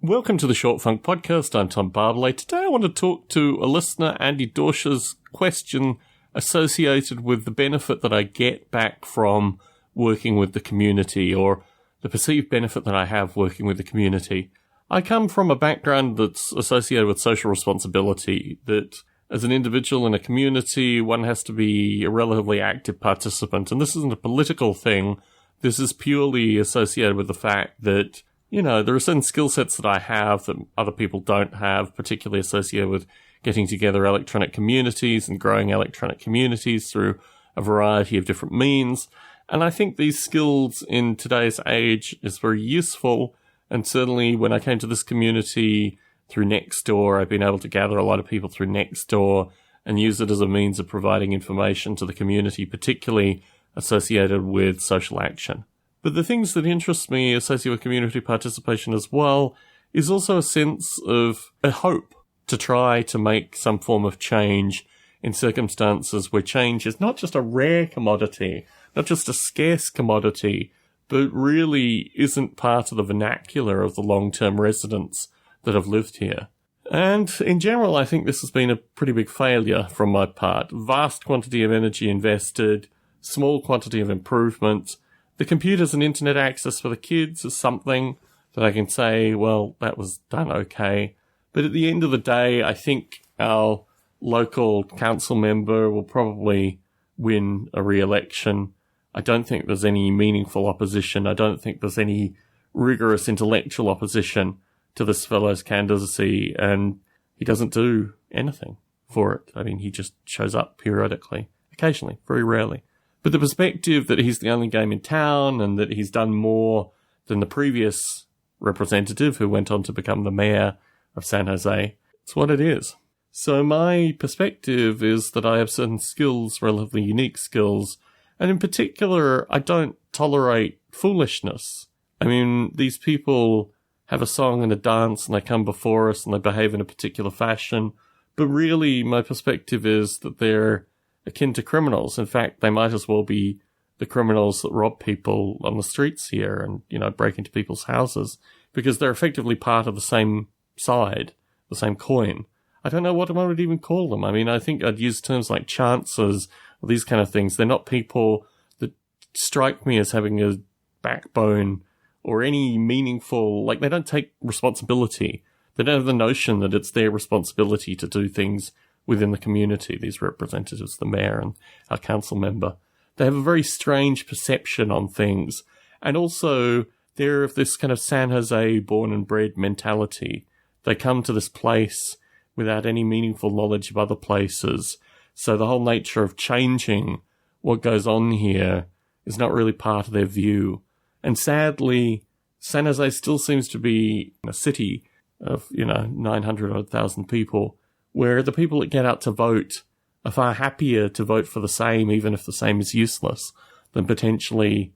Welcome to the Short Funk Podcast. I'm Tom Barbalet. Today I want to talk to a listener, Andy Dorsch's question associated with the benefit that I get back from working with the community, or the perceived benefit that I have working with the community. I come from a background that's associated with social responsibility, that as an individual in a community, one has to be a relatively active participant. And this isn't a political thing. This is purely associated with the fact that there are certain skill sets that I have that other people don't have, particularly associated with getting together electronic communities and growing electronic communities through a variety of different means. And I think these skills in today's age is very useful. And certainly when I came to this community through Nextdoor, I've been able to gather a lot of people through Nextdoor and use it as a means of providing information to the community, particularly associated with social action. But the things that interest me associated with community participation as well is also a sense of a hope to try to make some form of change in circumstances where change is not just a rare commodity, not just a scarce commodity, but really isn't part of the vernacular of the long-term residents that have lived here. And in general, I think this has been a pretty big failure from my part. Vast quantity of energy invested, small quantity of improvement. The computers and internet access for the kids is something that I can say, well, that was done okay. But at the end of the day, I think our local council member will probably win a re-election. I don't think there's any meaningful opposition. I don't think there's any rigorous intellectual opposition to this fellow's candidacy, and he doesn't do anything for it. I mean, he just shows up periodically, occasionally, very rarely. But the perspective that he's the only game in town and that he's done more than the previous representative who went on to become the mayor of San Jose, it's what it is. So my perspective is that I have certain skills, relatively unique skills, and in particular, I don't tolerate foolishness. I mean, these people have a song and a dance and they come before us and they behave in a particular fashion, but really my perspective is that they're akin to criminals. In fact, they might as well be the criminals that rob people on the streets here and, break into people's houses, because they're effectively part of the same side, the same coin. I don't know what I would even call them. I mean, I think I'd use terms like chances or these kind of things. They're not people that strike me as having a backbone or any meaningful, they don't take responsibility. They don't have the notion that it's their responsibility to do things within the community, these representatives, the mayor and our council member. They have a very strange perception on things. And also, they're of this kind of San Jose born and bred mentality. They come to this place without any meaningful knowledge of other places. So the whole nature of changing what goes on here is not really part of their view. And sadly, San Jose still seems to be a city of, 900,000 people, where the people that get out to vote are far happier to vote for the same, even if the same is useless, than potentially,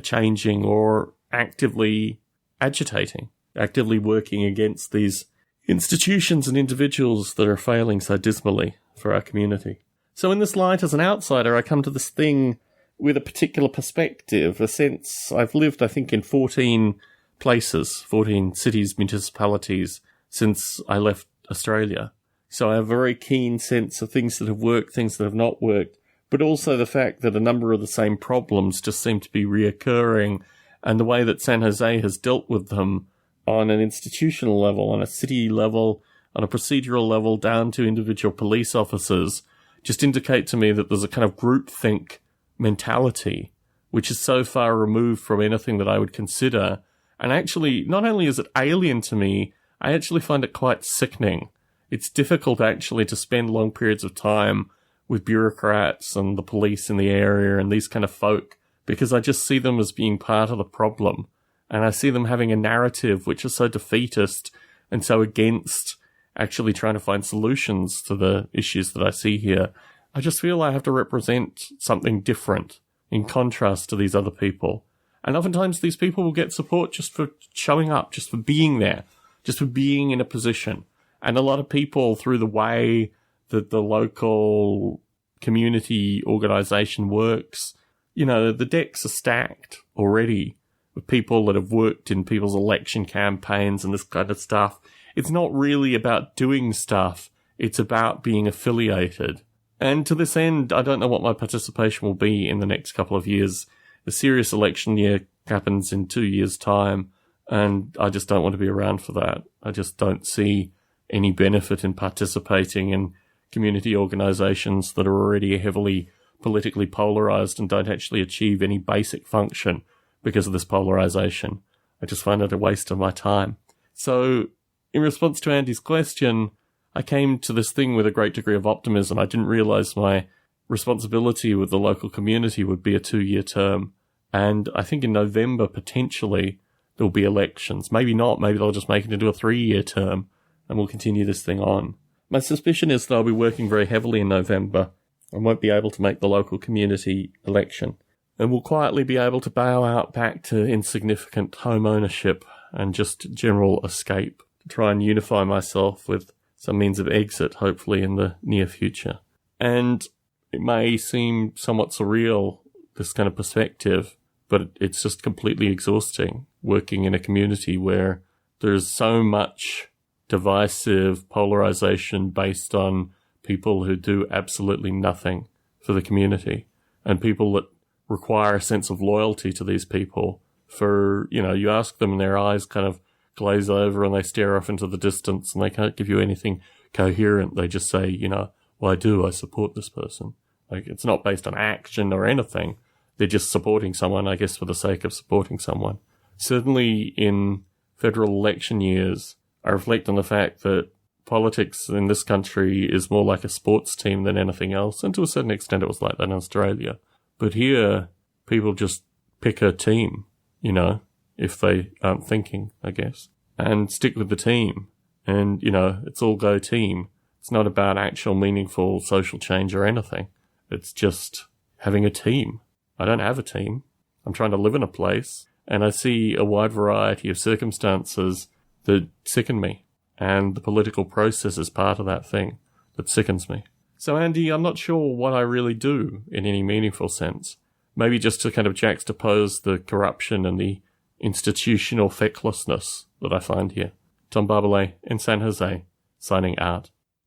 changing or actively agitating, actively working against these institutions and individuals that are failing so dismally for our community. So in this light, as an outsider, I come to this thing with a particular perspective, a sense. I've lived, I think, in 14 places, 14 cities, municipalities, since I left Australia. So I have a very keen sense of things that have worked, things that have not worked, but also the fact that a number of the same problems just seem to be reoccurring, and the way that San Jose has dealt with them on an institutional level, on a city level, on a procedural level, down to individual police officers, just indicate to me that there's a kind of groupthink mentality, which is so far removed from anything that I would consider. And actually, not only is it alien to me, I actually find it quite sickening. It's difficult actually to spend long periods of time with bureaucrats and the police in the area and these kind of folk, because I just see them as being part of the problem. And I see them having a narrative which is so defeatist and so against actually trying to find solutions to the issues that I see here. I just feel I have to represent something different in contrast to these other people. And oftentimes these people will get support just for showing up, just for being there, just for being in a position. And a lot of people, through the way that the local community organization works, the decks are stacked already with people that have worked in people's election campaigns and this kind of stuff. It's not really about doing stuff. It's about being affiliated. And to this end, I don't know what my participation will be in the next couple of years. The serious election year happens in 2 years' time, and I just don't want to be around for that. I just don't see any benefit in participating in community organisations that are already heavily politically polarised and don't actually achieve any basic function because of this polarisation. I just find it a waste of my time. So, in response to Andy's question, I came to this thing with a great degree of optimism. I didn't realise my responsibility with the local community would be a 2-year term. And I think in November, potentially, there'll be elections. Maybe not. Maybe they'll just make it into a 3-year term and we'll continue this thing on. My suspicion is that I'll be working very heavily in November and won't be able to make the local community election. And will quietly be able to bow out back to insignificant home ownership and just general escape to try and unify myself with some means of exit, hopefully in the near future. And it may seem somewhat surreal, this kind of perspective, but it's just completely exhausting working in a community where there's so much divisive polarization based on people who do absolutely nothing for the community and people that require a sense of loyalty to these people for, you ask them and their eyes kind of glaze over and they stare off into the distance and they can't give you anything coherent. They just say, well, I support this person. Like, it's not based on action or anything. They're just supporting someone, I guess, for the sake of supporting someone. Certainly in federal election years, I reflect on the fact that politics in this country is more like a sports team than anything else, and to a certain extent it was like that in Australia. But here, people just pick a team, if they aren't thinking, I guess, and stick with the team. And, it's all go team. It's not about actual meaningful social change or anything. It's just having a team. I don't have a team. I'm trying to live in a place, and I see a wide variety of circumstances that sicken me. And the political process is part of that thing that sickens me. So, Andy, I'm not sure what I really do in any meaningful sense. Maybe just to kind of juxtapose the corruption and the institutional fecklessness that I find here. Tom Barbalet in San Jose, signing out.